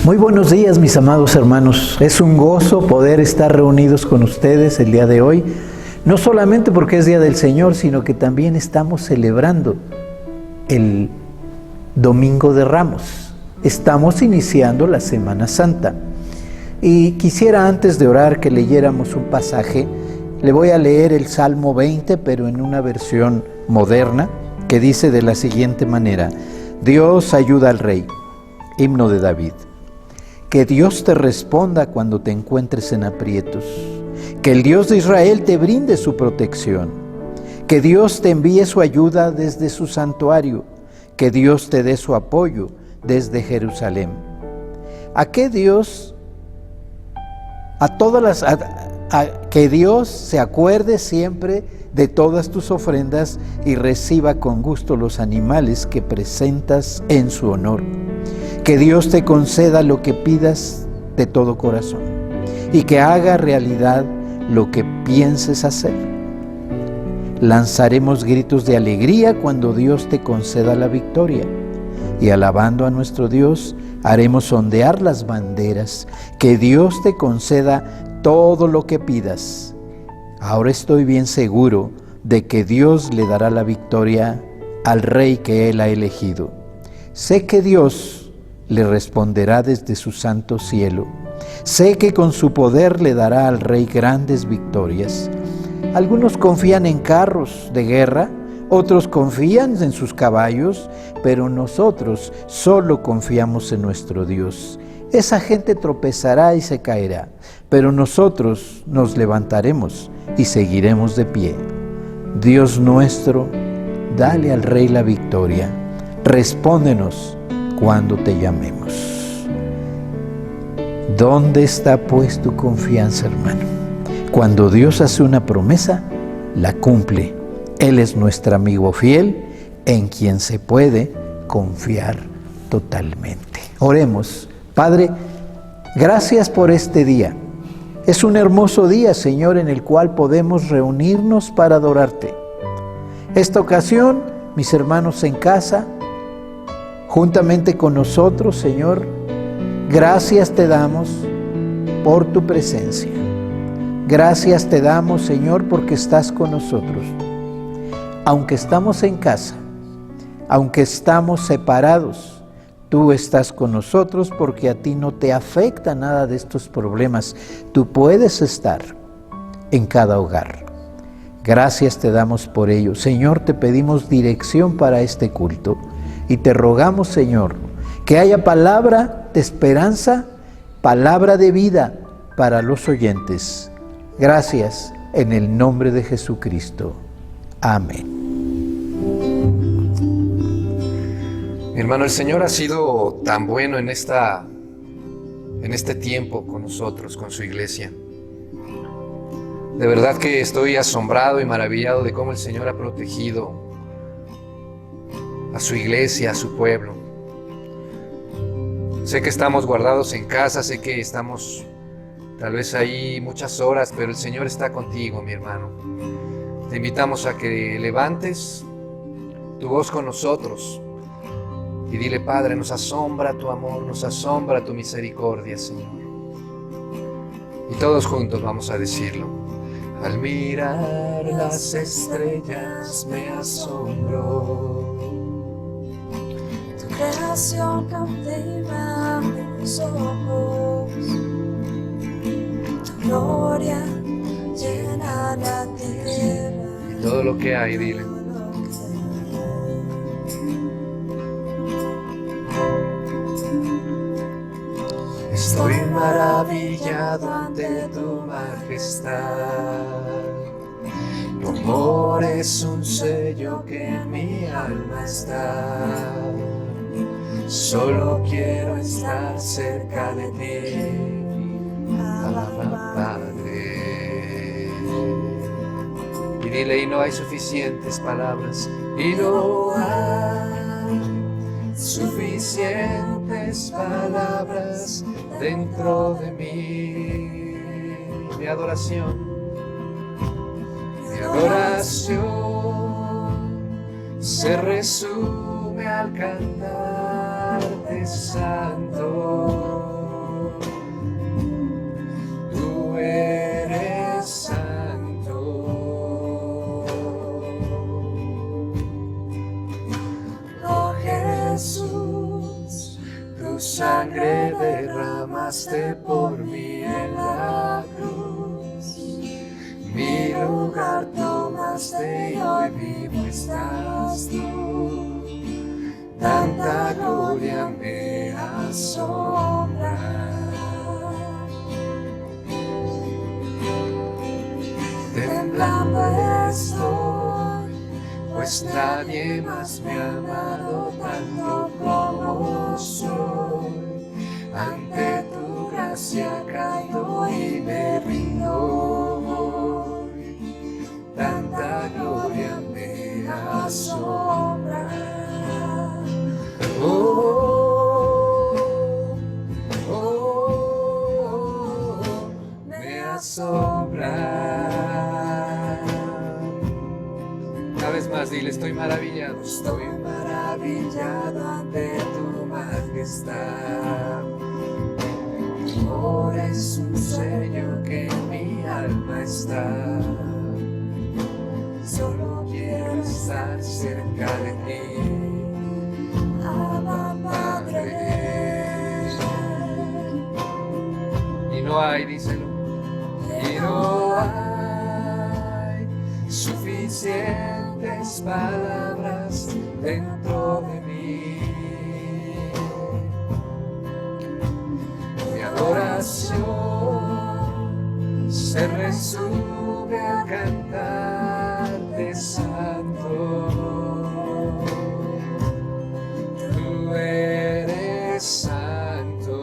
Muy buenos días, mis amados hermanos. Es un gozo poder estar reunidos con ustedes el día de hoy, no solamente porque es Día del Señor, sino que también estamos celebrando el Domingo de Ramos. Estamos iniciando la Semana Santa. Y quisiera, antes de orar, que leyéramos un pasaje. Le voy a leer el Salmo 20, pero en una versión moderna, que dice de la siguiente manera: Dios ayuda al rey. Himno de David. Que Dios te responda cuando te encuentres en aprietos. Que el Dios de Israel te brinde su protección. Que Dios te envíe su ayuda desde su santuario. Que Dios te dé su apoyo desde Jerusalén. Que Dios se acuerde siempre de todas tus ofrendas y reciba con gusto los animales que presentas en su honor. Que Dios te conceda lo que pidas de todo corazón y que haga realidad lo que pienses hacer. Lanzaremos gritos de alegría cuando Dios te conceda la victoria, y alabando a nuestro Dios haremos ondear las banderas. Que Dios te conceda todo lo que pidas. Ahora estoy bien seguro de que Dios le dará la victoria al rey que Él ha elegido. Sé que Dios le responderá desde su santo cielo. Sé que con su poder le dará al rey grandes victorias. Algunos confían en carros de guerra, otros confían en sus caballos, pero nosotros solo confiamos en nuestro Dios. Esa gente tropezará y se caerá, pero nosotros nos levantaremos y seguiremos de pie. Dios nuestro, dale al rey la victoria. Respóndenos cuando te llamemos. ¿Dónde está pues tu confianza, hermano? Cuando Dios hace una promesa, la cumple. Él es nuestro amigo fiel, en quien se puede confiar totalmente. Oremos. Padre, gracias por este día. Es un hermoso día, Señor, en el cual podemos reunirnos para adorarte. Esta ocasión, mis hermanos en casa, juntamente con nosotros, Señor, gracias te damos por tu presencia. Gracias te damos, Señor, porque estás con nosotros. Aunque estamos en casa, aunque estamos separados, tú estás con nosotros porque a ti no te afecta nada de estos problemas. Tú puedes estar en cada hogar. Gracias te damos por ello. Señor, te pedimos dirección para este culto. Y te rogamos, Señor, que haya palabra de esperanza, palabra de vida para los oyentes. Gracias en el nombre de Jesucristo. Amén. Mi hermano, el Señor ha sido tan bueno en este tiempo con nosotros, con su iglesia. De verdad que estoy asombrado y maravillado de cómo el Señor ha protegido a su iglesia, a su pueblo. Sé que estamos guardados en casa, sé que estamos tal vez ahí muchas horas, pero el Señor está contigo, mi hermano. Te invitamos a que levantes tu voz con nosotros y dile: Padre, nos asombra tu amor, nos asombra tu misericordia, Señor. Y todos juntos vamos a decirlo. Al mirar las estrellas me asombro. Creación cautiva mis ojos, tu gloria llena la tierra. Y todo lo que hay, dile. Estoy maravillado ante tu majestad. Tu amor es un sello que en mi alma está. Solo quiero estar cerca de ti, alaba, Padre. Y dile: y no hay suficientes palabras, y no hay suficientes palabras dentro de mí. Mi adoración se resume al cantarte santo. Tu sangre derramaste por mí en la cruz. Mi lugar tomaste y hoy vivo estás tú. Tanta gloria me asombra. Temblando estoy, pues nadie más me ha amado tanto como soy. Ante tu gracia caigo y me rindo. Tanta gloria me asombra. Me asombra. Una vez más, dile, estoy maravillado. Estoy maravillado ante tu majestad. Tu amor es un sueño que en mi alma está. Solo quiero estar cerca de ti. Abba, Padre. Y no hay, díselo, y no hay suficientes palabras dentro de mí. Mi adoración se resume a cantarte santo. Tú eres santo.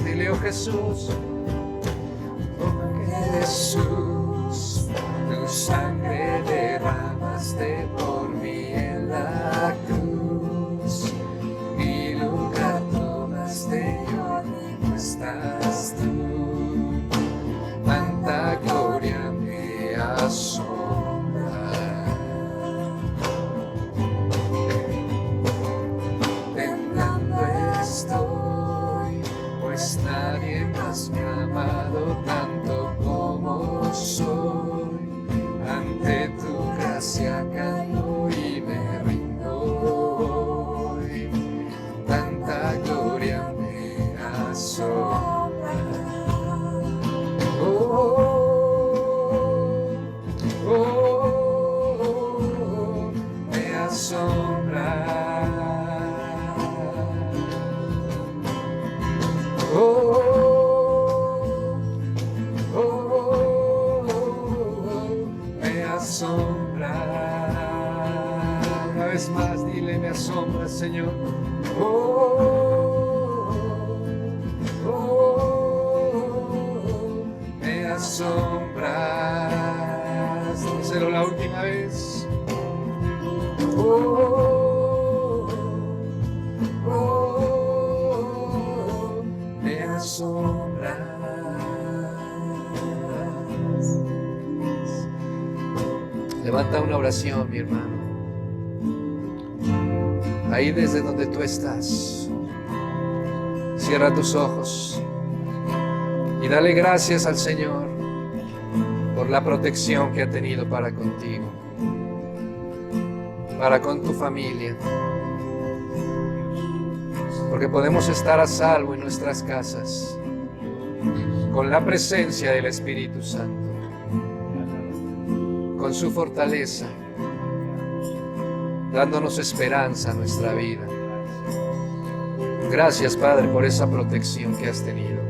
Dile, oh Jesús, oh Jesús, tu sangre derramaste por mí en la cruz. Mi lugar tomaste y hoy mismo estás tú. Tanta gloria me asombra. Temblando estoy, pues nadie más me ha amado tanto como soy. Ante tu gracia caigo y me rindo hoy. Tanta gloria me asombra. Me asombra. Me asombra. Una vez más, dile, me asombra, Señor. Me asombras. Díselo la última vez. Me asombras. Levanta una oración, mi hermano. Ahí desde donde tú estás, cierra tus ojos y dale gracias al Señor por la protección que ha tenido para contigo, para con tu familia, porque podemos estar a salvo en nuestras casas con la presencia del Espíritu Santo, con su fortaleza, dándonos esperanza a nuestra vida. Gracias, Padre, por esa protección que has tenido.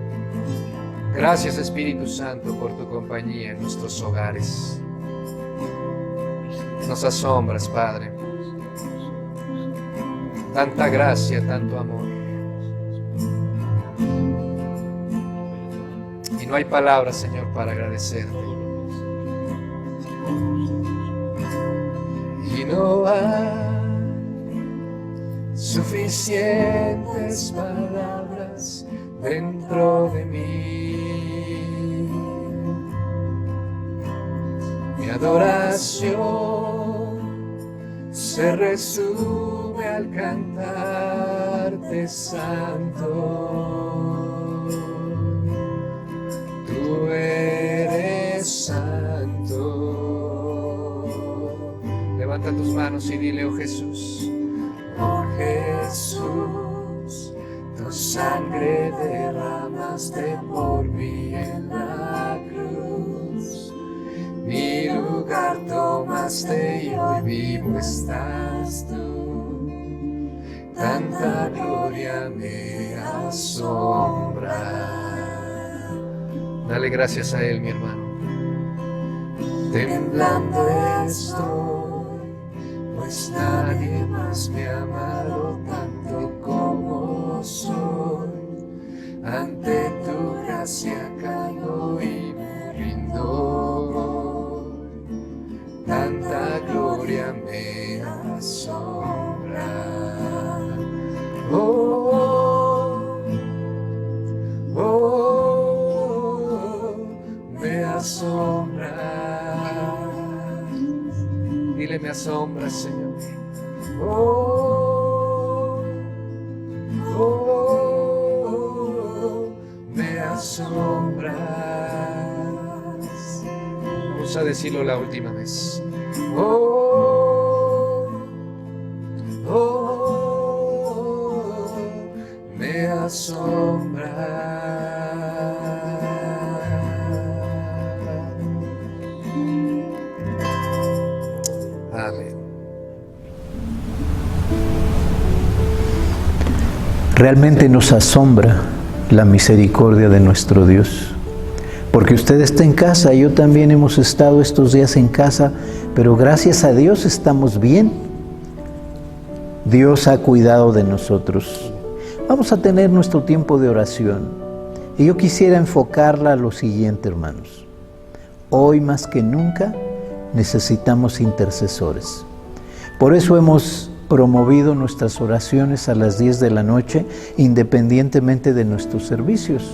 Gracias, Espíritu Santo, por tu compañía en nuestros hogares. Nos asombras, Padre. Tanta gracia, tanto amor. Y no hay palabras, Señor, para agradecerte. Y no hay suficientes palabras dentro de mí. Mi adoración se resume al cantarte santo. Tú eres santo. Levanta tus manos y dile, oh Jesús, Oh Jesús, tu sangre derramaste por mí en la cruz. Mi lugar tomaste y hoy vivo estás tú. Tanta gloria me asombra. Dale gracias a Él, mi hermano. Temblando estoy, pues nadie más me ha amado tanto como soy. Ante tu gracia caigo y me rindo. Tanta gloria me asombra. Me asombra. Dile, me asombra, Señor. Me asombras. Vamos a decirlo la última vez. Me asombras. Amén. Realmente nos asombra la misericordia de nuestro Dios. Porque usted está en casa, yo también hemos estado estos días en casa, pero gracias a Dios estamos bien. Dios ha cuidado de nosotros. Vamos a tener nuestro tiempo de oración. Y yo quisiera enfocarla a lo siguiente, hermanos. Hoy más que nunca necesitamos intercesores. Por eso hemos promovido nuestras oraciones a las 10 de la noche, independientemente de nuestros servicios,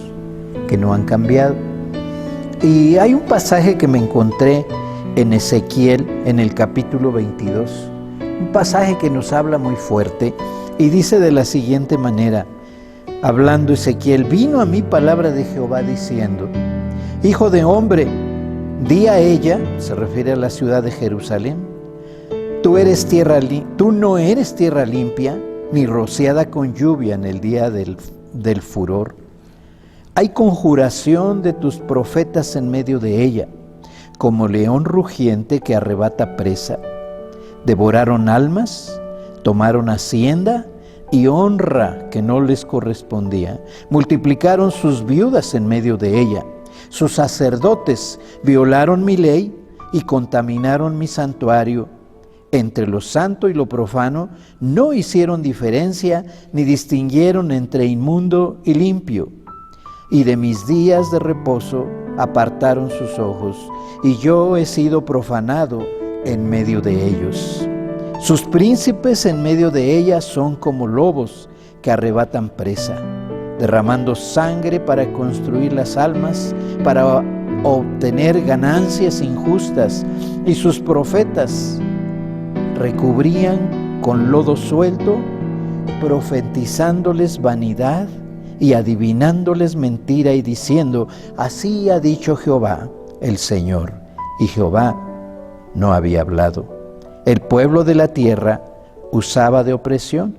que no han cambiado. Y hay un pasaje que me encontré en Ezequiel, en el capítulo 22, un pasaje que nos habla muy fuerte y dice de la siguiente manera, hablando Ezequiel, vino a mí palabra de Jehová diciendo, hijo de hombre, di a ella, se refiere a la ciudad de Jerusalén, tú no eres tierra limpia, ni rociada con lluvia en el día del furor. Hay conjuración de tus profetas en medio de ella, como león rugiente que arrebata presa. Devoraron almas, tomaron hacienda y honra que no les correspondía. Multiplicaron sus viudas en medio de ella. Sus sacerdotes violaron mi ley y contaminaron mi santuario. Entre lo santo y lo profano no hicieron diferencia ni distinguieron entre inmundo y limpio. Y de mis días de reposo apartaron sus ojos, y yo he sido profanado en medio de ellos. Sus príncipes en medio de ella son como lobos que arrebatan presa, derramando sangre para construir las almas, para obtener ganancias injustas, y sus profetas recubrían con lodo suelto, profetizándoles vanidad y adivinándoles mentira y diciendo, así ha dicho Jehová, el Señor. Y Jehová no había hablado. El pueblo de la tierra usaba de opresión,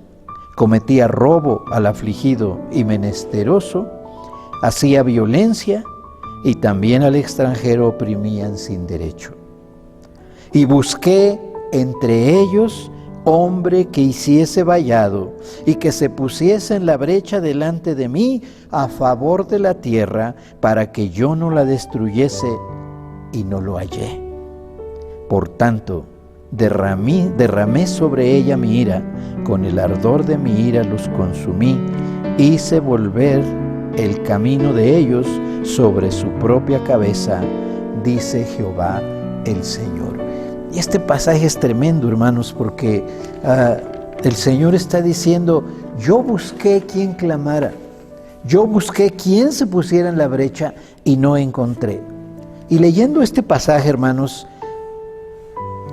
cometía robo al afligido y menesteroso, hacía violencia y también al extranjero oprimían sin derecho. Y busqué entre ellos hombre que hiciese vallado y que se pusiese en la brecha delante de mí a favor de la tierra para que yo no la destruyese, y no lo hallé. Por tanto, derramé sobre ella mi ira, con el ardor de mi ira los consumí, hice volver el camino de ellos sobre su propia cabeza, dice Jehová el Señor. Y este pasaje es tremendo, hermanos, porque el Señor está diciendo, yo busqué quien clamara, yo busqué quien se pusiera en la brecha y no encontré. Y leyendo este pasaje, hermanos,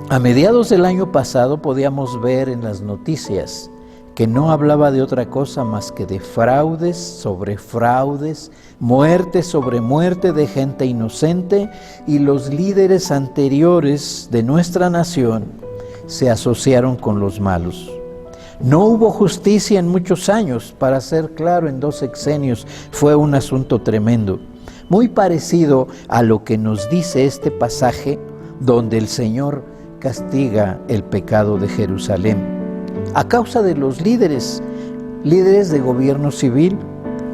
a mediados del año pasado podíamos ver en las noticias que no hablaba de otra cosa más que de fraudes sobre fraudes, muerte sobre muerte de gente inocente, y los líderes anteriores de nuestra nación se asociaron con los malos. No hubo justicia en muchos años, para ser claro, en 2 sexenios. Fue un asunto tremendo. Muy parecido a lo que nos dice este pasaje donde el Señor castiga el pecado de Jerusalén a causa de los líderes de gobierno civil,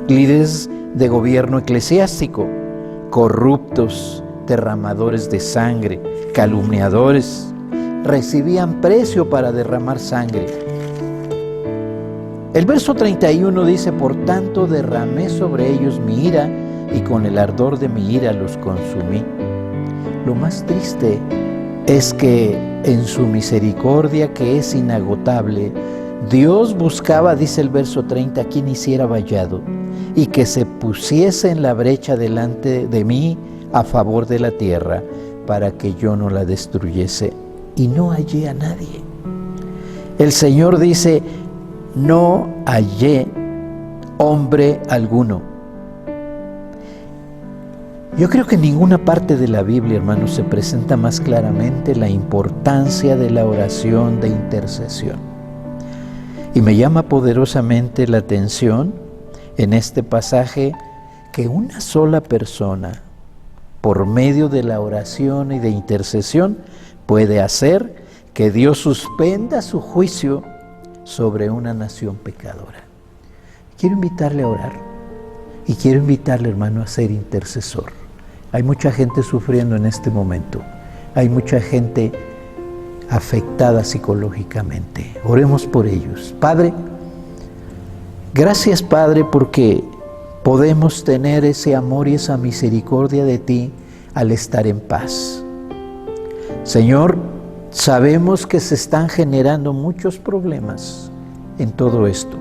líderes de gobierno eclesiástico, corruptos, derramadores de sangre, calumniadores, recibían precio para derramar sangre. El verso 31 dice: por tanto derramé sobre ellos mi ira, y con el ardor de mi ira los consumí. Lo más triste es que en su misericordia, que es inagotable, Dios buscaba, dice el verso 30, quien hiciera vallado y que se pusiese en la brecha delante de mí a favor de la tierra, para que yo no la destruyese. Y no hallé a nadie. El Señor dice: no hallé hombre alguno. Yo creo que en ninguna parte de la Biblia, hermanos, se presenta más claramente la importancia de la oración de intercesión. Y me llama poderosamente la atención en este pasaje que una sola persona, por medio de la oración y de intercesión, puede hacer que Dios suspenda su juicio sobre una nación pecadora. Quiero invitarle a orar y quiero invitarle, hermano, a ser intercesor. Hay mucha gente sufriendo en este momento. Hay mucha gente afectada psicológicamente. Oremos por ellos. Padre, gracias, Padre, porque podemos tener ese amor y esa misericordia de ti al estar en paz. Señor, sabemos que se están generando muchos problemas en todo esto,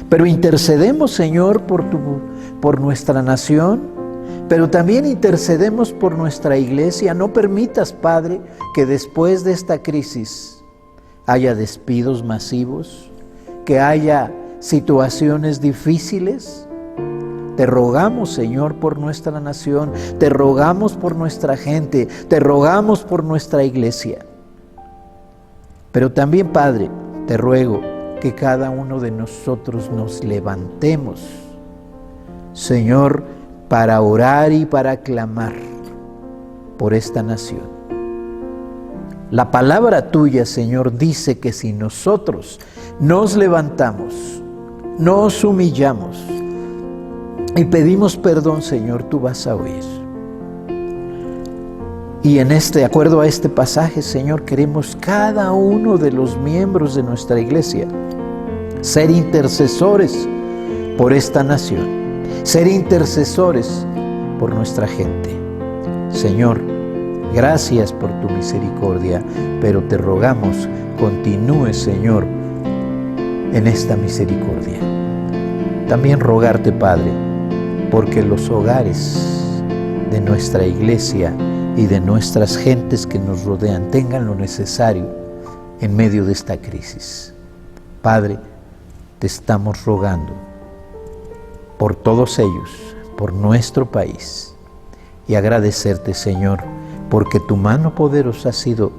pero intercedemos, Señor, por nuestra nación, pero también intercedemos por nuestra iglesia. No permitas, Padre, que después de esta crisis haya despidos masivos, que haya situaciones difíciles. Te rogamos, Señor, por nuestra nación, te rogamos por nuestra gente, te rogamos por nuestra iglesia. Pero también, Padre, te ruego que cada uno de nosotros nos levantemos, Señor, para orar y para clamar por esta nación. La palabra tuya, Señor, dice que si nosotros nos levantamos, nos humillamos y pedimos perdón, Señor, tú vas a oír. Y de acuerdo a este pasaje, Señor, queremos cada uno de los miembros de nuestra iglesia ser intercesores por esta nación, ser intercesores por nuestra gente. Señor, gracias por tu misericordia, pero te rogamos, continúe, Señor, en esta misericordia. También rogarte, Padre, porque los hogares de nuestra iglesia y de nuestras gentes que nos rodean tengan lo necesario en medio de esta crisis. Padre, te estamos rogando por todos ellos, por nuestro país, y agradecerte, Señor, porque tu mano poderosa ha sido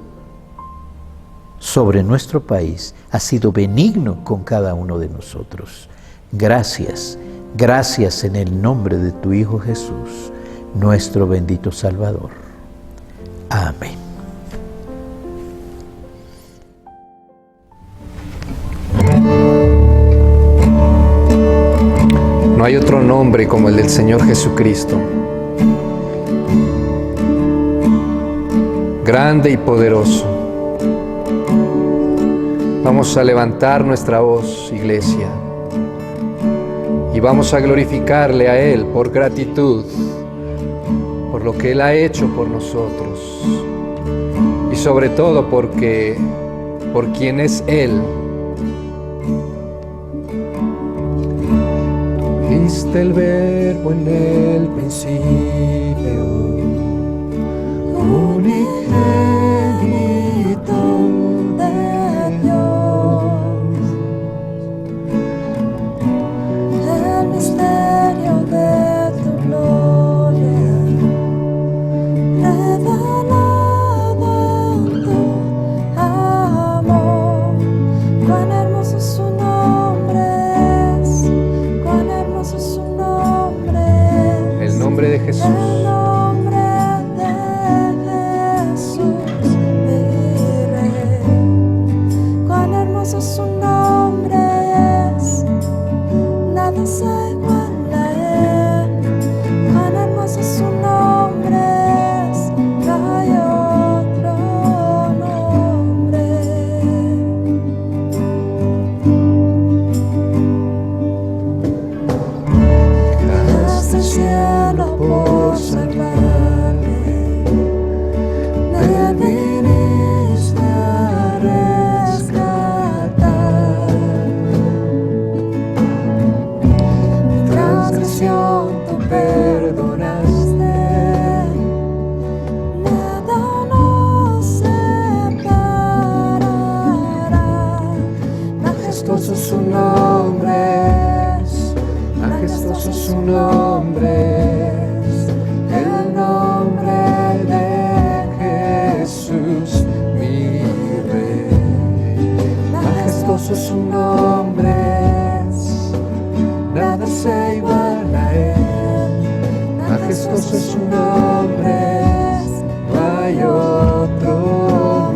sobre nuestro país, ha sido benigno con cada uno de nosotros. Gracias, gracias en el nombre de tu Hijo Jesús, nuestro bendito Salvador. Amén. No hay otro nombre como el del Señor Jesucristo. Grande y poderoso. Vamos a levantar nuestra voz, iglesia, y vamos a glorificarle a Él por gratitud, por lo que Él ha hecho por nosotros, y sobre todo por quien es Él. Fuiste el verbo en el principio, unigénito de Dios, el misterio de tu gloria, revelado en tu amor, cuán hermoso hermoso su nombre es, nada se iguala a él. Cuán hermoso su nombre es, no hay otro nombre. Hasta el cielo por salvarme, me viniste a rescatar. Mi transgresión tú perdonaste, nada nos separará. Majestuoso su nombre es, majestuoso su nombre es, el nombre de Jesús, mi Rey. Majestuoso su nombre es, nada se iguala a él. Majestuoso su nombre es, no hay otro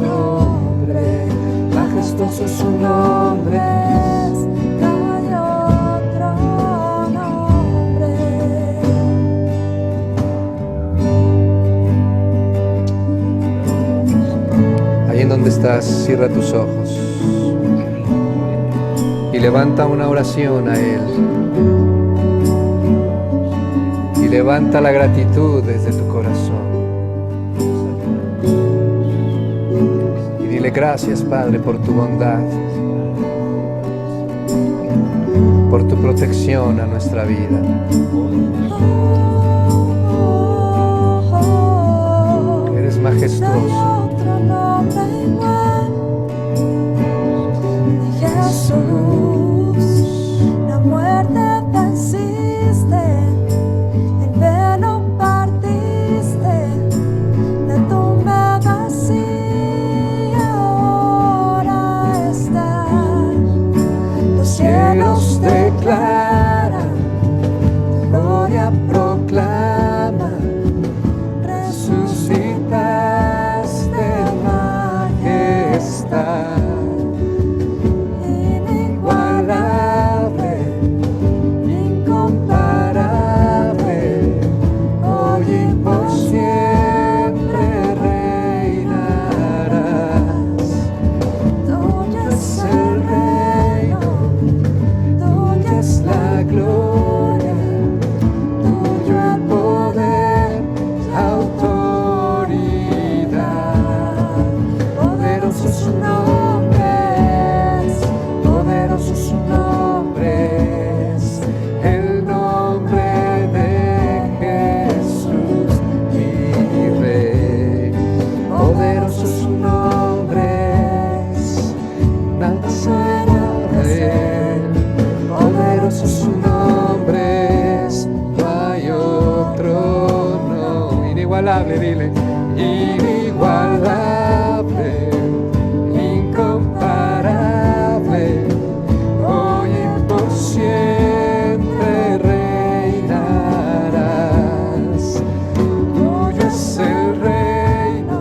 nombre. Majestuoso su nombre es, no hay otro nombre. Ahí en donde estás, cierra tus ojos y levanta una oración a Él. Y levanta la gratitud desde tu corazón. Y dile gracias, Padre, por tu bondad, por tu protección a nuestra vida. Eres majestuoso. Otro nombre igual de Jesús. La muerte venciste, el velo partiste, la tumba vacía ahora está. Los cielos declaran, gloria proclaman, resucitaste majestad. Inigualable, incomparable, hoy y por siempre reinarás. Tuyo es el reino, tuya es la gloria, tuyo el poder, la autoridad. Poderoso su nombre es, poderoso su nombre es, el nombre de Jesús, mi Rey. Poderoso su nombre es, nada será de él. Poderoso su nombre es, no hay otro, no. Inigualable, dile. Inigualable, incomparable, hoy y por siempre reinarás. Tuyo es el reino,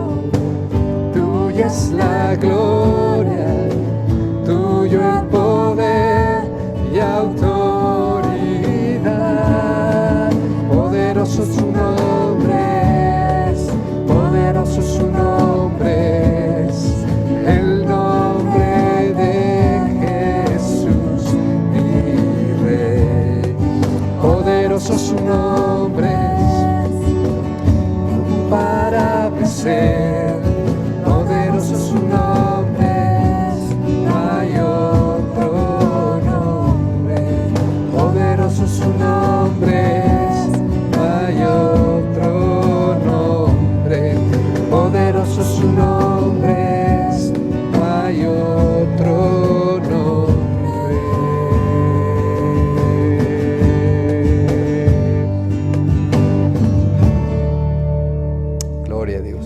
tuya es la gloria, tuyo el poder y autoridad. Poderoso su nombre es, poderoso su nombre es, el nombre de Jesús, mi Rey. Poderoso su nombre es, incomparable ser. Poderoso su nombre es, no hay otro nombre. Poderoso su nombre es, no hay otro nombre. Poderoso su nombre es, no hay otro nombre. Gloria a Dios.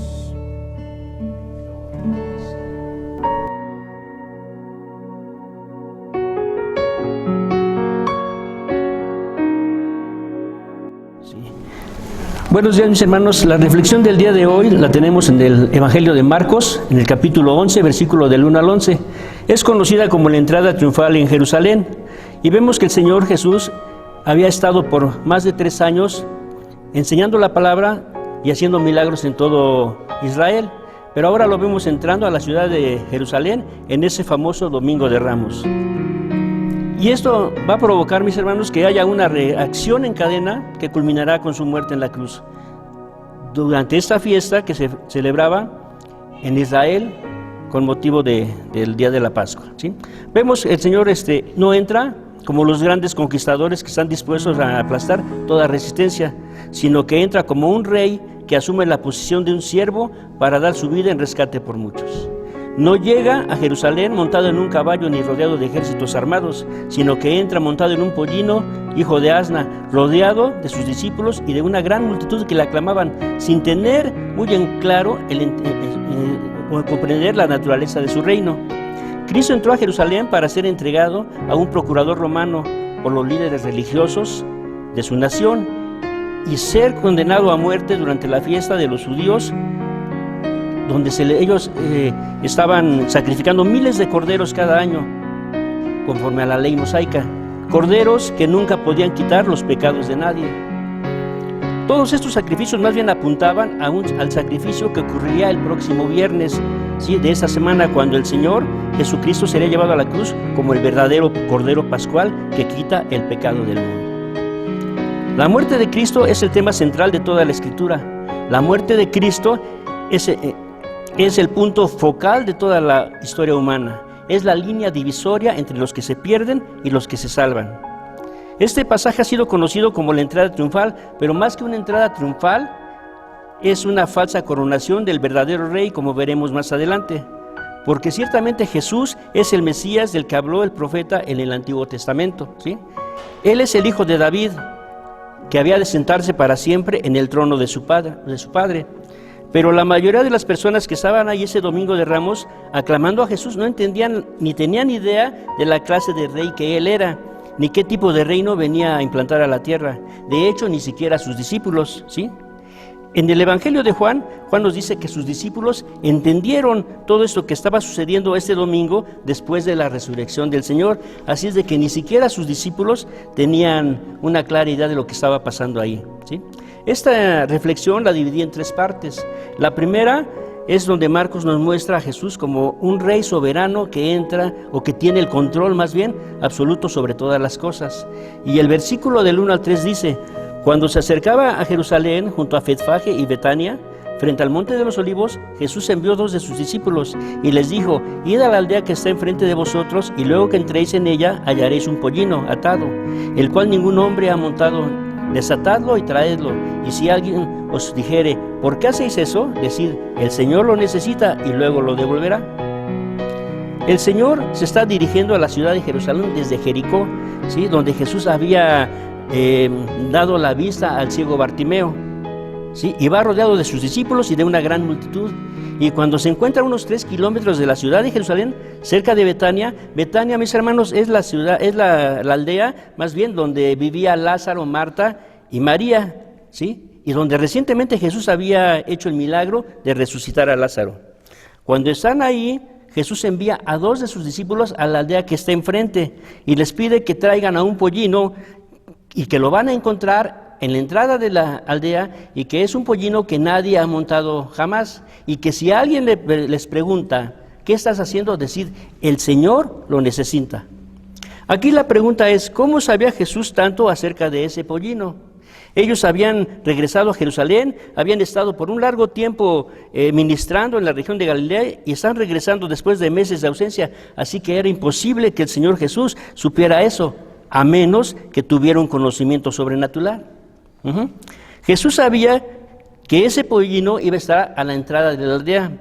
Buenos días, mis hermanos. La reflexión del día de hoy la tenemos en el Evangelio de Marcos, en el capítulo 11, versículo del 1 al 11. Es conocida como la entrada triunfal en Jerusalén, y vemos que el Señor Jesús había estado por más de 3 años enseñando la palabra y haciendo milagros en todo Israel, pero ahora lo vemos entrando a la ciudad de Jerusalén en ese famoso Domingo de Ramos. Y esto va a provocar, mis hermanos, que haya una reacción en cadena que culminará con su muerte en la cruz. Durante esta fiesta que se celebraba en Israel con motivo del día de la Pascua, ¿sí? Vemos el Señor no entra como los grandes conquistadores que están dispuestos a aplastar toda resistencia, sino que entra como un rey que asume la posición de un siervo para dar su vida en rescate por muchos. No llega a Jerusalén montado en un caballo ni rodeado de ejércitos armados, sino que entra montado en un pollino, hijo de asna, rodeado de sus discípulos y de una gran multitud que le aclamaban, sin tener muy en claro o comprender la naturaleza de su reino. Cristo entró a Jerusalén para ser entregado a un procurador romano por los líderes religiosos de su nación y ser condenado a muerte durante la fiesta de los judíos, donde ellos estaban sacrificando miles de corderos cada año, conforme a la ley mosaica, corderos que nunca podían quitar los pecados de nadie. Todos estos sacrificios más bien apuntaban al sacrificio que ocurriría el próximo viernes, ¿sí?, de esa semana, cuando el Señor Jesucristo sería llevado a la cruz como el verdadero Cordero Pascual que quita el pecado del mundo. La muerte de Cristo es el tema central de toda la Escritura. La muerte de Cristo es el punto focal de toda la historia humana. Es la línea divisoria entre los que se pierden y los que se salvan. Este pasaje ha sido conocido como la entrada triunfal, pero más que una entrada triunfal, es una falsa coronación del verdadero rey, como veremos más adelante. Porque ciertamente Jesús es el Mesías del que habló el profeta en el Antiguo Testamento, ¿sí? Él es el hijo de David, que había de sentarse para siempre en el trono de su padre. Pero la mayoría de las personas que estaban ahí ese Domingo de Ramos aclamando a Jesús no entendían ni tenían idea de la clase de rey que él era, ni qué tipo de reino venía a implantar a la tierra. De hecho, ni siquiera sus discípulos, ¿sí? En el Evangelio de Juan, Juan nos dice que sus discípulos entendieron todo esto que estaba sucediendo este domingo después de la resurrección del Señor. Así es de que ni siquiera sus discípulos tenían una clara idea de lo que estaba pasando ahí, ¿sí? Esta reflexión la dividí en 3 partes. La primera es donde Marcos nos muestra a Jesús como un rey soberano que entra, o que tiene el control más bien absoluto sobre todas las cosas. Y el versículo del 1 al 3 dice: cuando se acercaba a Jerusalén, junto a Betfagé y Betania, frente al monte de los olivos, Jesús envió 2 de sus discípulos y les dijo: id a la aldea que está enfrente de vosotros, y luego que entréis en ella hallaréis un pollino atado, el cual ningún hombre ha montado. Desatadlo y traedlo, y si alguien os dijere: ¿por qué hacéis eso?, decid: el Señor lo necesita, y luego lo devolverá. El Señor se está dirigiendo a la ciudad de Jerusalén desde Jericó, ¿sí?, donde Jesús había dado la vista al ciego Bartimeo, ¿sí?, y va rodeado de sus discípulos y de una gran multitud. Y cuando se encuentra a unos 3 kilómetros de la ciudad de Jerusalén, cerca de Betania, mis hermanos, es la ciudad, es la aldea más bien donde vivía Lázaro, Marta y María, ¿sí?, y donde recientemente Jesús había hecho el milagro de resucitar a Lázaro. Cuando están ahí, Jesús envía a 2 de sus discípulos a la aldea que está enfrente y les pide que traigan a un pollino, y que lo van a encontrar en la entrada de la aldea, y que es un pollino que nadie ha montado jamás, y que si alguien les pregunta: ¿qué estás haciendo?, decid: el Señor lo necesita. Aquí la pregunta es: ¿cómo sabía Jesús tanto acerca de ese pollino? Ellos habían regresado a Jerusalén, habían estado por un largo tiempo ministrando en la región de Galilea, y están regresando después de meses de ausencia, así que era imposible que el Señor Jesús supiera eso, a menos que tuviera un conocimiento sobrenatural. Jesús sabía que ese pollino iba a estar a la entrada de la aldea.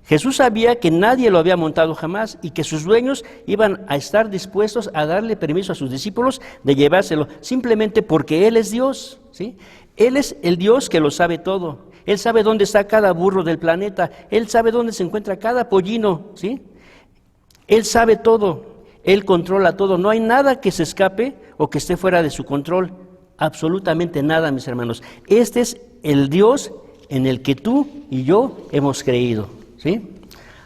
Jesús sabía que nadie lo había montado jamás, y que sus dueños iban a estar dispuestos a darle permiso a sus discípulos de llevárselo, simplemente porque Él es Dios, ¿sí? Él es el Dios que lo sabe todo. Él sabe dónde está cada burro del planeta. Él sabe dónde se encuentra cada pollino, ¿sí? Él sabe todo. Él controla todo. No hay nada que se escape o que esté fuera de su control. Absolutamente nada, mis hermanos. Este es el Dios en el que tú y yo hemos creído, ¿sí?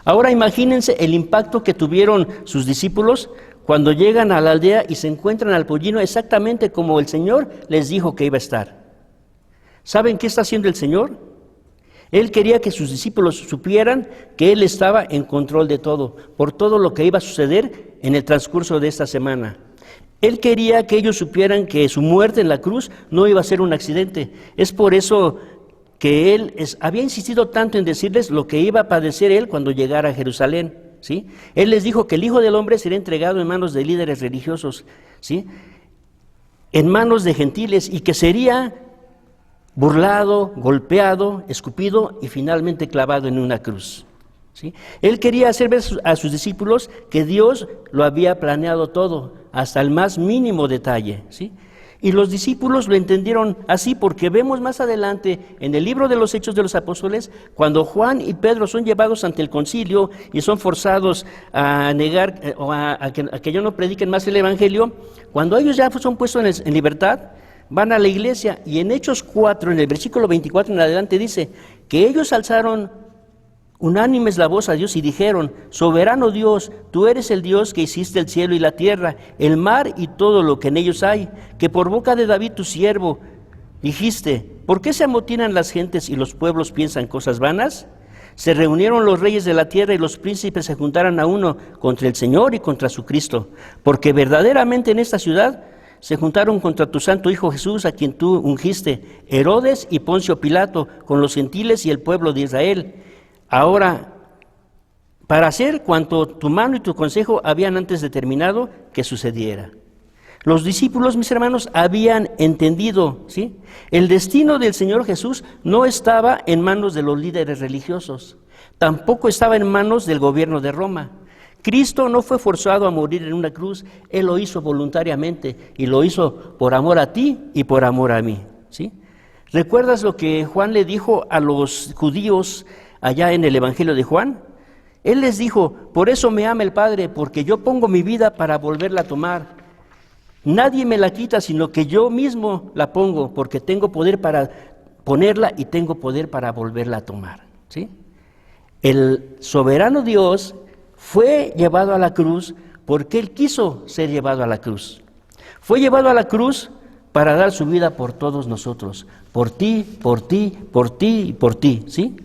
Ahora imagínense el impacto que tuvieron sus discípulos cuando llegan a la aldea y se encuentran al pollino exactamente como el Señor les dijo que iba a estar. ¿Saben qué está haciendo el Señor? Él quería que sus discípulos supieran que Él estaba en control de todo, por todo lo que iba a suceder en el transcurso de esta semana. Él quería que ellos supieran que su muerte en la cruz no iba a ser un accidente. Es por eso que Él había insistido tanto en decirles lo que iba a padecer Él cuando llegara a Jerusalén, ¿sí? Él les dijo que el Hijo del Hombre sería entregado en manos de líderes religiosos, ¿sí? En manos de gentiles, y que sería burlado, golpeado, escupido y finalmente clavado en una cruz, ¿sí? Él quería hacer ver a sus discípulos que Dios lo había planeado todo, hasta el más mínimo detalle, ¿sí? Y los discípulos lo entendieron así, porque vemos más adelante en el libro de los Hechos de los Apóstoles, cuando Juan y Pedro son llevados ante el concilio y son forzados a negar o a que ya no prediquen más el Evangelio. Cuando ellos ya son puestos en libertad, van a la iglesia, y en Hechos 4, en el versículo 24 en adelante, dice que ellos alzaron unánimes la voz a Dios y dijeron: soberano Dios, tú eres el Dios que hiciste el cielo y la tierra, el mar y todo lo que en ellos hay, que por boca de David tu siervo dijiste: ¿por qué se amotinan las gentes y los pueblos piensan cosas vanas? Se reunieron los reyes de la tierra y los príncipes se juntaron a uno contra el Señor y contra su Cristo, porque verdaderamente en esta ciudad se juntaron contra tu santo Hijo Jesús, a quien tú ungiste, Herodes y Poncio Pilato, con los gentiles y el pueblo de Israel. Ahora, para hacer cuanto tu mano y tu consejo habían antes determinado que sucediera. Los discípulos, mis hermanos, habían entendido, ¿sí? El destino del Señor Jesús no estaba en manos de los líderes religiosos, tampoco estaba en manos del gobierno de Roma. Cristo no fue forzado a morir en una cruz, Él lo hizo voluntariamente, y lo hizo por amor a ti y por amor a mí, ¿sí? ¿Recuerdas lo que Juan le dijo a los judíos allá en el Evangelio de Juan? Él les dijo: por eso me ama el Padre, porque yo pongo mi vida para volverla a tomar. Nadie me la quita, sino que yo mismo la pongo, porque tengo poder para ponerla y tengo poder para volverla a tomar, ¿sí? El soberano Dios fue llevado a la cruz porque Él quiso ser llevado a la cruz. Fue llevado a la cruz para dar su vida por todos nosotros, por ti, por ti, por ti y por ti, ¿sí?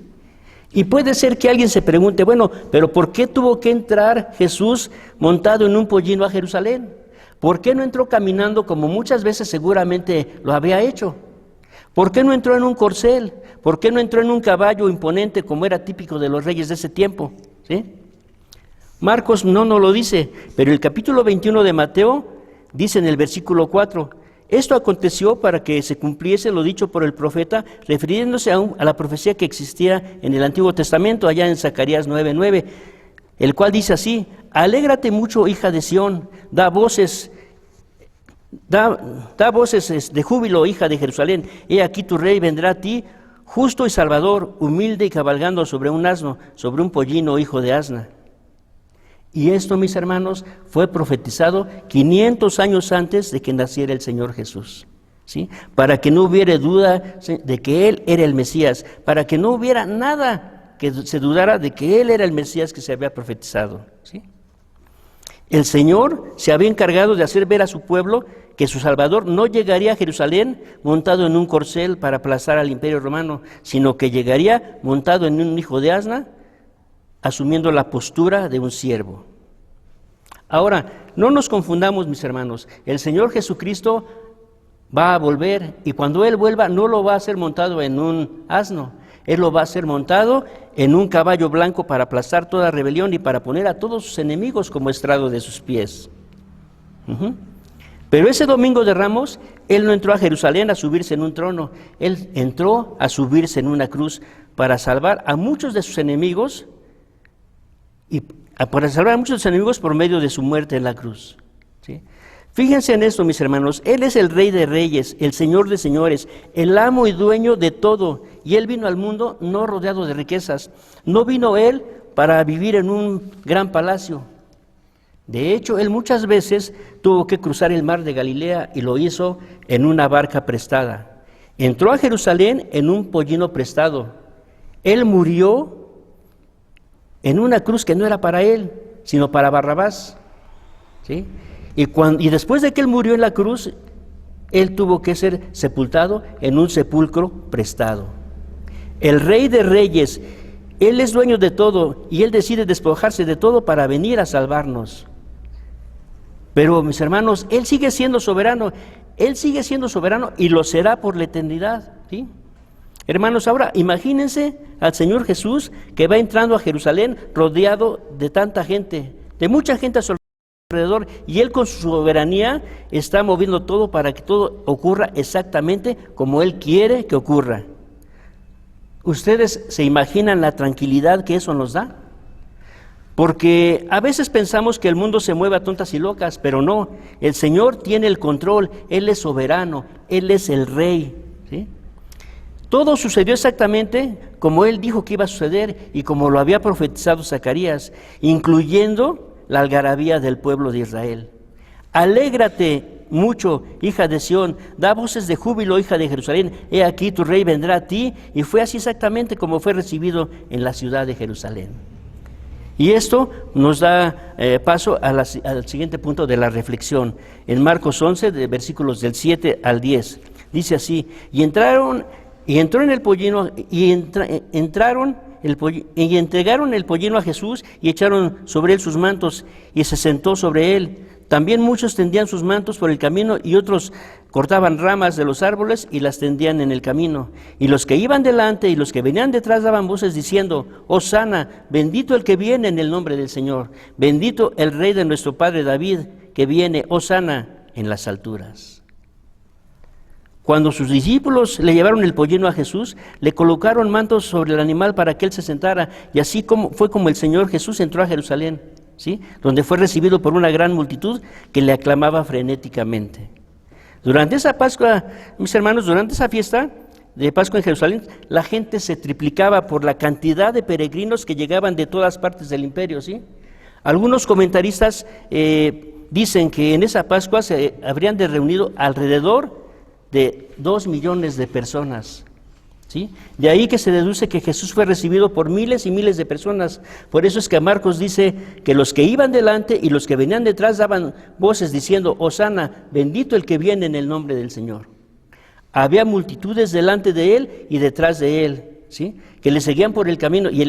Y puede ser que alguien se pregunte: bueno, pero ¿por qué tuvo que entrar Jesús montado en un pollino a Jerusalén? ¿Por qué no entró caminando como muchas veces seguramente lo había hecho? ¿Por qué no entró en un corcel? ¿Por qué no entró en un caballo imponente como era típico de los reyes de ese tiempo? ¿Sí? Marcos no nos lo dice, pero el capítulo 21 de Mateo dice en el versículo 4: esto aconteció para que se cumpliese lo dicho por el profeta, refiriéndose a la profecía que existía en el Antiguo Testamento, allá en Zacarías 9:9, el cual dice así: alégrate mucho, hija de Sión, da voces de júbilo, hija de Jerusalén. He aquí tu rey vendrá a ti, justo y salvador, humilde y cabalgando sobre un asno, sobre un pollino, hijo de asna. Y esto, mis hermanos, fue profetizado 500 años antes de que naciera el Señor Jesús, ¿sí? Para que no hubiera duda de que Él era el Mesías, para que no hubiera nada que se dudara de que Él era el Mesías que se había profetizado, ¿sí? El Señor se había encargado de hacer ver a su pueblo que su Salvador no llegaría a Jerusalén montado en un corcel para aplastar al Imperio Romano, sino que llegaría montado en un hijo de asna, asumiendo la postura de un siervo. Ahora, no nos confundamos, mis hermanos. El Señor Jesucristo va a volver, y cuando Él vuelva no lo va a hacer montado en un asno, Él lo va a hacer montado en un caballo blanco para aplastar toda rebelión y para poner a todos sus enemigos como estrado de sus pies. Pero ese domingo de Ramos, Él no entró a Jerusalén a subirse en un trono, Él entró a subirse en una cruz para salvar a muchos de sus enemigos, y para salvar a muchos enemigos por medio de su muerte en la cruz, ¿sí? Fíjense en esto, mis hermanos. Él es el Rey de Reyes, el Señor de Señores, el amo y dueño de todo. Y Él vino al mundo no rodeado de riquezas. No vino Él para vivir en un gran palacio. De hecho, Él muchas veces tuvo que cruzar el mar de Galilea y lo hizo en una barca prestada. Entró a Jerusalén en un pollino prestado. Él murió en una cruz que no era para él, sino para Barrabás, ¿sí? Y después de que él murió en la cruz, él tuvo que ser sepultado en un sepulcro prestado. El Rey de Reyes, Él es dueño de todo y Él decide despojarse de todo para venir a salvarnos. Pero, mis hermanos, Él sigue siendo soberano y lo será por la eternidad, ¿sí? Hermanos, ahora imagínense al Señor Jesús que va entrando a Jerusalén rodeado de tanta gente, de mucha gente a su alrededor, y Él con su soberanía está moviendo todo para que todo ocurra exactamente como Él quiere que ocurra. ¿Ustedes se imaginan la tranquilidad que eso nos da? Porque a veces pensamos que el mundo se mueve a tontas y locas, pero no, el Señor tiene el control, Él es soberano, Él es el Rey, ¿sí? Todo sucedió exactamente como Él dijo que iba a suceder y como lo había profetizado Zacarías, incluyendo la algarabía del pueblo de Israel. Alégrate mucho, hija de Sión, da voces de júbilo, hija de Jerusalén, he aquí tu rey vendrá a ti, y fue así exactamente como fue recibido en la ciudad de Jerusalén. Y esto nos da paso al siguiente punto de la reflexión. En Marcos 11, de versículos del 7 al 10, dice así: y entregaron el pollino a Jesús y echaron sobre él sus mantos, y se sentó sobre él. También muchos tendían sus mantos por el camino, y otros cortaban ramas de los árboles y las tendían en el camino. Y los que iban delante y los que venían detrás daban voces diciendo: Hosana, bendito el que viene en el nombre del Señor, bendito el Rey de nuestro Padre David, que viene, Hosana, en las alturas. Cuando sus discípulos le llevaron el pollino a Jesús, le colocaron mantos sobre el animal para que él se sentara, y así fue como el Señor Jesús entró a Jerusalén, ¿sí? Donde fue recibido por una gran multitud que le aclamaba frenéticamente. Durante esa Pascua, mis hermanos, durante esa fiesta de Pascua en Jerusalén, la gente se triplicaba por la cantidad de peregrinos que llegaban de todas partes del imperio, ¿sí? Algunos comentaristas dicen que en esa Pascua se habrían de reunido alrededor de 2 millones de personas, ¿sí? De ahí que se deduce que Jesús fue recibido por miles y miles de personas. Por eso es que Marcos dice que los que iban delante y los que venían detrás daban voces diciendo: Hosana, bendito el que viene en el nombre del Señor. Había multitudes delante de él y detrás de él, ¿sí? Que le seguían por el camino. Y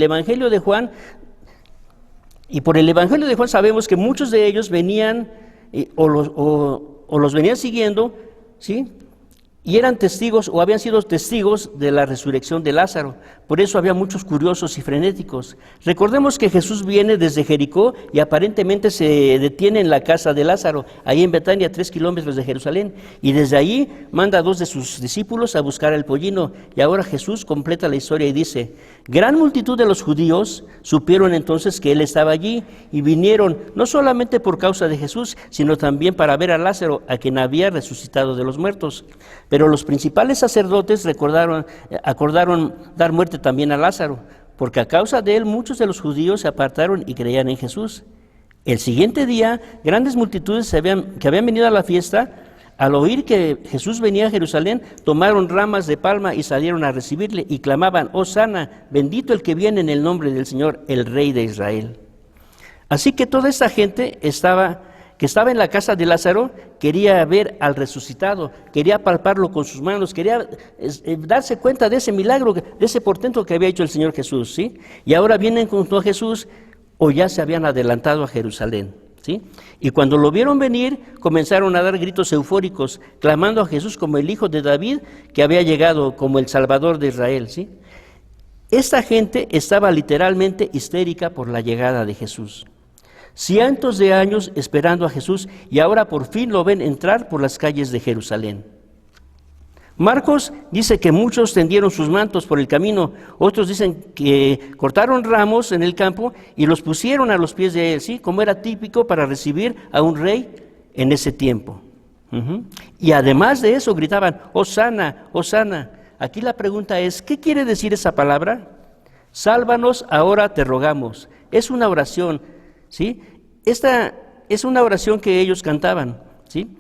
por el Evangelio de Juan sabemos que muchos de ellos venían o los venían siguiendo, ¿sí? Y eran testigos o habían sido testigos de la resurrección de Lázaro. Por eso había muchos curiosos y frenéticos. Recordemos que Jesús viene desde Jericó y aparentemente se detiene en la casa de Lázaro, ahí en Betania, 3 kilómetros de Jerusalén. Y desde ahí manda a 2 de sus discípulos a buscar el pollino. Y ahora Jesús completa la historia y dice: gran multitud de los judíos supieron entonces que él estaba allí y vinieron no solamente por causa de Jesús, sino también para ver a Lázaro, a quien había resucitado de los muertos. Pero los principales sacerdotes acordaron dar muerte también a Lázaro, porque a causa de él muchos de los judíos se apartaron y creían en Jesús. El siguiente día, grandes multitudes que habían venido a la fiesta, al oír que Jesús venía a Jerusalén, tomaron ramas de palma y salieron a recibirle y clamaban: Hosana, bendito el que viene en el nombre del Señor, el Rey de Israel. Así que toda esta gente que estaba en la casa de Lázaro quería ver al resucitado, quería palparlo con sus manos, quería darse cuenta de ese milagro, de ese portento que había hecho el Señor Jesús, ¿sí? Y ahora vienen junto a Jesús, o ya se habían adelantado a Jerusalén, ¿sí? Y cuando lo vieron venir, comenzaron a dar gritos eufóricos, clamando a Jesús como el Hijo de David, que había llegado como el Salvador de Israel, ¿sí? Esta gente estaba literalmente histérica por la llegada de Jesús. Cientos de años esperando a Jesús y ahora por fin lo ven entrar por las calles de Jerusalén. Marcos dice que muchos tendieron sus mantos por el camino, otros dicen que cortaron ramos en el campo y los pusieron a los pies de él, ¿sí? Como era típico para recibir a un rey en ese tiempo. Y además de eso gritaban: Hosana, Hosana. Aquí la pregunta es: ¿qué quiere decir esa palabra? Sálvanos ahora, te rogamos. Es una oración, ¿sí? Esta es una oración que ellos cantaban, ¿sí?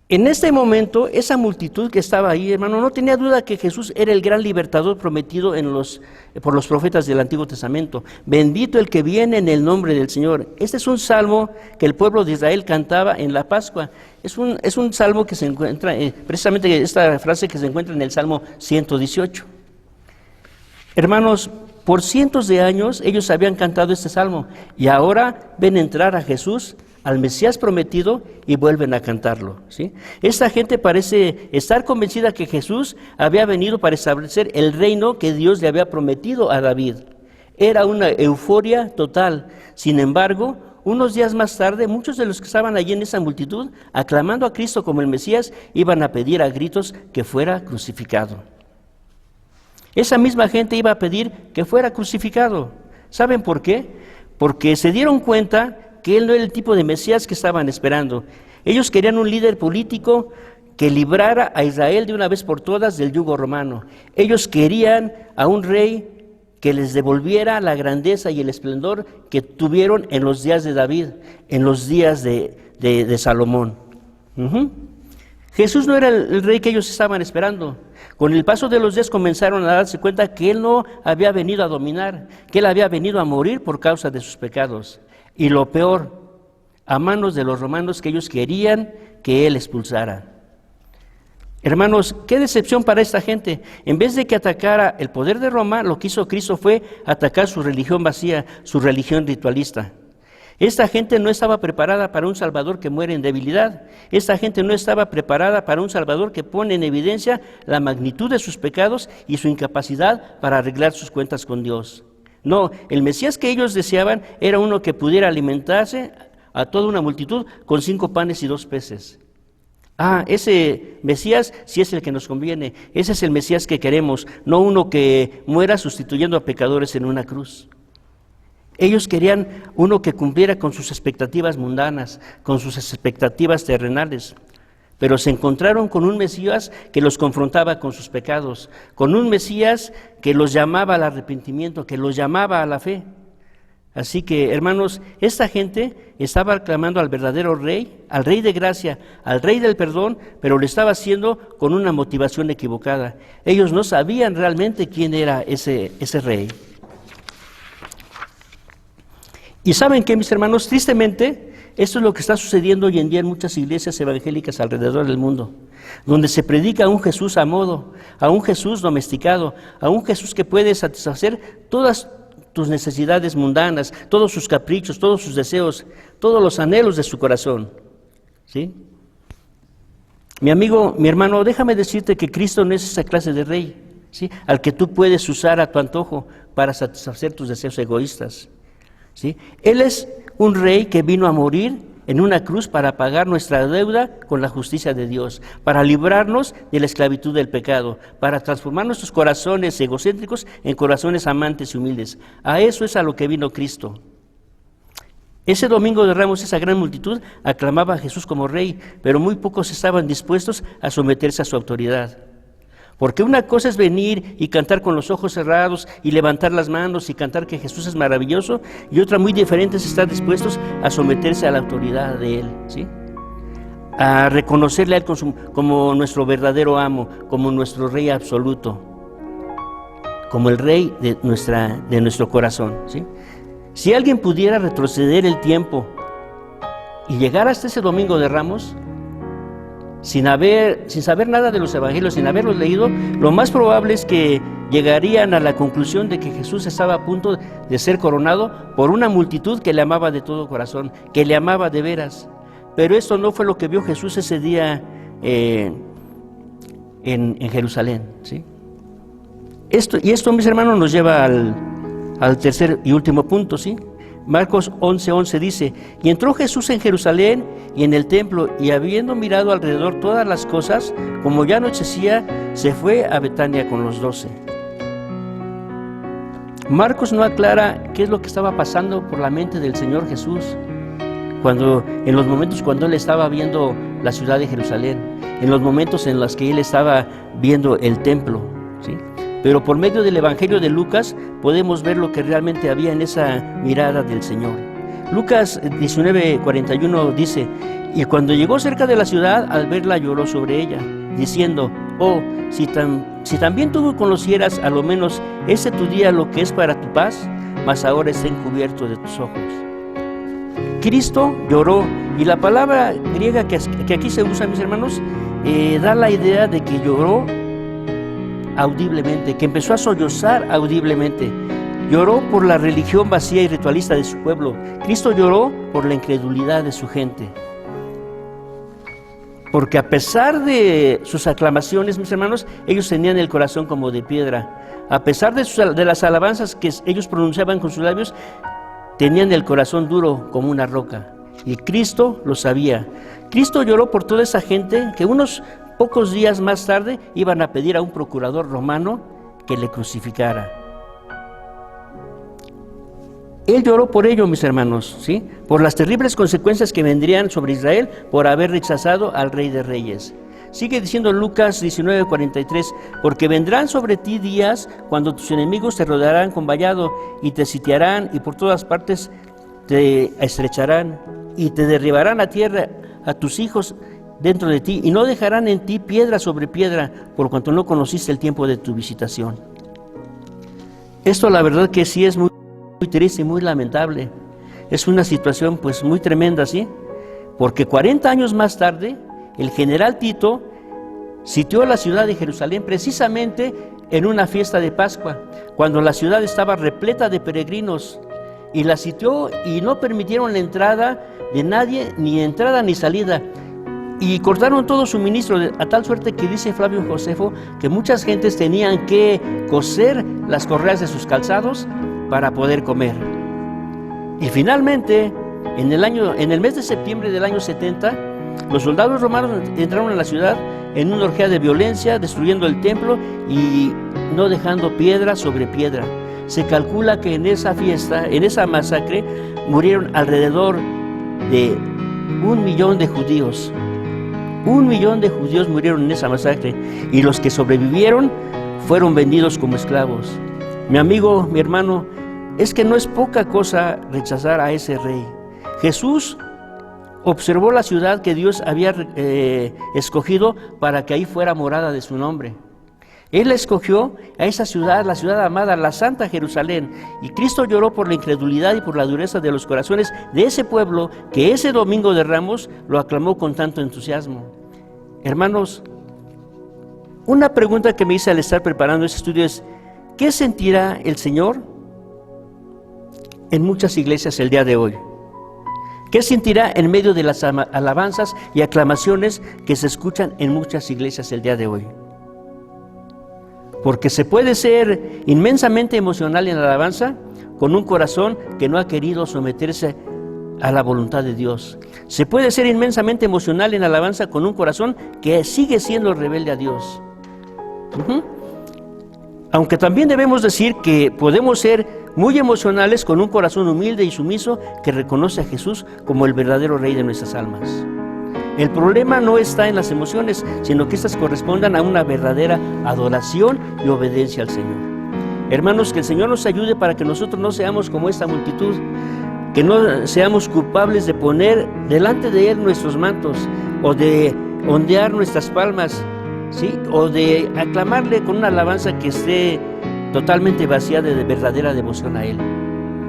En este momento, esa multitud que estaba ahí, hermano, no tenía duda que Jesús era el gran libertador prometido por los profetas del Antiguo Testamento. Bendito el que viene en el nombre del Señor. Este es un salmo que el pueblo de Israel cantaba en la Pascua. Es un salmo que se encuentra, precisamente esta frase que se encuentra en el Salmo 118. Hermanos, por cientos de años ellos habían cantado este salmo y ahora ven entrar a Jesús, al Mesías prometido, y vuelven a cantarlo, ¿sí? Esta gente parece estar convencida que Jesús había venido para establecer el reino que Dios le había prometido a David. Era una euforia total. Sin embargo, unos días más tarde, muchos de los que estaban allí en esa multitud, aclamando a Cristo como el Mesías, iban a pedir a gritos que fuera crucificado. Esa misma gente iba a pedir que fuera crucificado. ¿Saben por qué? Porque se dieron cuenta que él no era el tipo de Mesías que estaban esperando. Ellos querían un líder político que librara a Israel de una vez por todas del yugo romano. Ellos querían a un rey que les devolviera la grandeza y el esplendor que tuvieron en los días de David, en los días de Salomón. Jesús no era el rey que ellos estaban esperando. Con el paso de los días comenzaron a darse cuenta que él no había venido a dominar, que él había venido a morir por causa de sus pecados. Y lo peor, a manos de los romanos que ellos querían que él expulsara. Hermanos, qué decepción para esta gente. En vez de que atacara el poder de Roma, lo que hizo Cristo fue atacar su religión vacía, su religión ritualista. Esta gente no estaba preparada para un Salvador que muere en debilidad. Esta gente no estaba preparada para un Salvador que pone en evidencia la magnitud de sus pecados y su incapacidad para arreglar sus cuentas con Dios. No, el Mesías que ellos deseaban era uno que pudiera alimentarse a toda una multitud con 5 panes y 2 peces. Ese Mesías sí es el que nos conviene. Ese es el Mesías que queremos, no uno que muera sustituyendo a pecadores en una cruz. Ellos querían uno que cumpliera con sus expectativas mundanas, con sus expectativas terrenales. Pero se encontraron con un Mesías que los confrontaba con sus pecados, con un Mesías que los llamaba al arrepentimiento, que los llamaba a la fe. Así que, hermanos, esta gente estaba aclamando al verdadero Rey, al Rey de gracia, al Rey del perdón, pero lo estaba haciendo con una motivación equivocada. Ellos no sabían realmente quién era ese Rey. Y ¿saben qué, mis hermanos? Tristemente, esto es lo que está sucediendo hoy en día en muchas iglesias evangélicas alrededor del mundo, donde se predica a un Jesús a modo, a un Jesús domesticado, a un Jesús que puede satisfacer todas tus necesidades mundanas, todos sus caprichos, todos sus deseos, todos los anhelos de su corazón. ¿Sí? Mi amigo, mi hermano, déjame decirte que Cristo no es esa clase de rey, ¿sí?, al que tú puedes usar a tu antojo para satisfacer tus deseos egoístas. ¿Sí? Él es un rey que vino a morir en una cruz para pagar nuestra deuda con la justicia de Dios, para librarnos de la esclavitud del pecado, para transformar nuestros corazones egocéntricos en corazones amantes y humildes. A eso es a lo que vino Cristo. Ese domingo de Ramos, esa gran multitud aclamaba a Jesús como rey, pero muy pocos estaban dispuestos a someterse a su autoridad. Porque una cosa es venir y cantar con los ojos cerrados y levantar las manos y cantar que Jesús es maravilloso, y otra muy diferente es estar dispuestos a someterse a la autoridad de Él, ¿sí?, a reconocerle a Él como nuestro verdadero amo, como nuestro Rey absoluto, como el Rey de nuestro corazón, ¿sí? Si alguien pudiera retroceder el tiempo y llegar hasta ese domingo de Ramos, sin saber nada de los evangelios, sin haberlos leído, lo más probable es que llegarían a la conclusión de que Jesús estaba a punto de ser coronado por una multitud que le amaba de todo corazón, que le amaba de veras. Pero esto no fue lo que vio Jesús ese día en Jerusalén, ¿sí? Esto, mis hermanos, nos lleva al tercer y último punto, ¿sí? Marcos 11:11 dice: y entró Jesús en Jerusalén y en el templo, y habiendo mirado alrededor todas las cosas, como ya anochecía, se fue a Betania con los 12. Marcos no aclara qué es lo que estaba pasando por la mente del Señor Jesús en los momentos cuando Él estaba viendo la ciudad de Jerusalén, en los momentos en los que Él estaba viendo el templo, ¿sí? Pero por medio del Evangelio de Lucas podemos ver lo que realmente había en esa mirada del Señor. Lucas 19:41 dice: Y cuando llegó cerca de la ciudad, al verla lloró sobre ella, diciendo: oh, si también tú conocieras a lo menos ese tu día, lo que es para tu paz, mas ahora está encubierto de tus ojos. Cristo lloró, y la palabra griega que aquí se usa, mis hermanos, da la idea de que lloró audiblemente, que empezó a sollozar audiblemente. Lloró por la religión vacía y ritualista de su pueblo. Cristo lloró por la incredulidad de su gente. Porque a pesar de sus aclamaciones, mis hermanos, ellos tenían el corazón como de piedra. A pesar de las alabanzas que ellos pronunciaban con sus labios, tenían el corazón duro como una roca. Y Cristo lo sabía. Cristo lloró por toda esa gente que unos pocos días más tarde iban a pedir a un procurador romano que le crucificara. Él lloró por ello, mis hermanos, ¿sí? Por las terribles consecuencias que vendrían sobre Israel por haber rechazado al Rey de Reyes. Sigue diciendo Lucas 19:43, porque vendrán sobre ti días cuando tus enemigos te rodearán con vallado y te sitiarán y por todas partes te estrecharán y te derribarán a tierra a tus hijos dentro de ti y no dejarán en ti piedra sobre piedra por cuanto no conociste el tiempo de tu visitación. Esto la verdad que sí es muy triste y muy lamentable. Es una situación pues muy tremenda, ¿sí? Porque 40 años más tarde, el general Tito sitió la ciudad de Jerusalén precisamente en una fiesta de Pascua, cuando la ciudad estaba repleta de peregrinos, y la sitió y no permitieron la entrada de nadie, ni entrada ni salida, y cortaron todo suministro, a tal suerte que dice Flavio Josefo que muchas gentes tenían que coser las correas de sus calzados para poder comer. Y finalmente, en el mes de septiembre del año 70, los soldados romanos entraron a la ciudad en una orgía de violencia, destruyendo el templo y no dejando piedra sobre piedra. Se calcula que en esa fiesta, en esa masacre, murieron alrededor de 1 millón de judíos. 1 millón de judíos murieron en esa masacre, y los que sobrevivieron fueron vendidos como esclavos. Mi amigo, mi hermano, es que no es poca cosa rechazar a ese rey. Jesús observó la ciudad que Dios había escogido para que ahí fuera morada de su nombre. Él escogió a esa ciudad, la ciudad amada, la Santa Jerusalén, y Cristo lloró por la incredulidad y por la dureza de los corazones de ese pueblo que ese domingo de Ramos lo aclamó con tanto entusiasmo. Hermanos, una pregunta que me hice al estar preparando este estudio es: ¿qué sentirá el Señor en muchas iglesias el día de hoy? ¿Qué sentirá en medio de las alabanzas y aclamaciones que se escuchan en muchas iglesias el día de hoy? Porque se puede ser inmensamente emocional en la alabanza con un corazón que no ha querido someterse a la voluntad de Dios. Se puede ser inmensamente emocional en la alabanza con un corazón que sigue siendo rebelde a Dios. Aunque también debemos decir que podemos ser muy emocionales con un corazón humilde y sumiso que reconoce a Jesús como el verdadero Rey de nuestras almas. El problema no está en las emociones, sino que éstas correspondan a una verdadera adoración y obediencia al Señor. Hermanos, que el Señor nos ayude para que nosotros no seamos como esta multitud, que no seamos culpables de poner delante de Él nuestros mantos, o de ondear nuestras palmas, ¿sí? O de aclamarle con una alabanza que esté totalmente vacía de verdadera devoción a Él.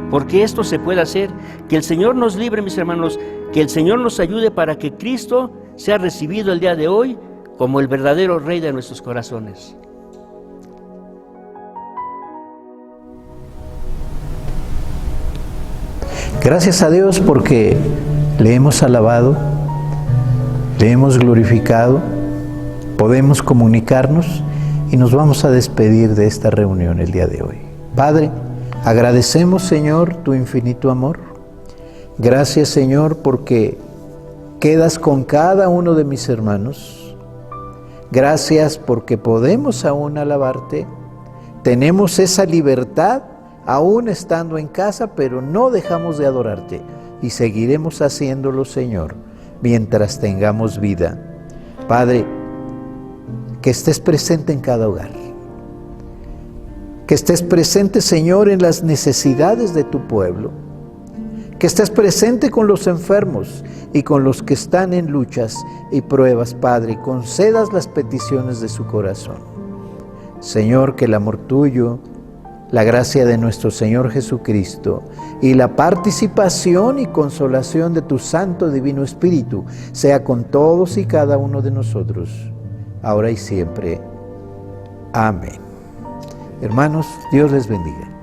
Porque esto se puede hacer. Que el Señor nos libre, mis hermanos, que el Señor nos ayude para que Cristo sea recibido el día de hoy como el verdadero Rey de nuestros corazones. Gracias a Dios porque le hemos alabado, le hemos glorificado, podemos comunicarnos y nos vamos a despedir de esta reunión el día de hoy. Padre, agradecemos, Señor, tu infinito amor. Gracias, Señor, porque quedas con cada uno de mis hermanos. Gracias porque podemos aún alabarte. Tenemos esa libertad aún estando en casa, pero no dejamos de adorarte y seguiremos haciéndolo, Señor, mientras tengamos vida. Padre, que estés presente en cada hogar. Que estés presente, Señor, en las necesidades de tu pueblo. que estés presente con los enfermos y con los que están en luchas y pruebas, Padre, y concedas las peticiones de su corazón. Señor, que el amor tuyo, la gracia de nuestro Señor Jesucristo y la participación y consolación de tu Santo Divino Espíritu sea con todos y cada uno de nosotros, ahora y siempre. Amén. Hermanos, Dios les bendiga.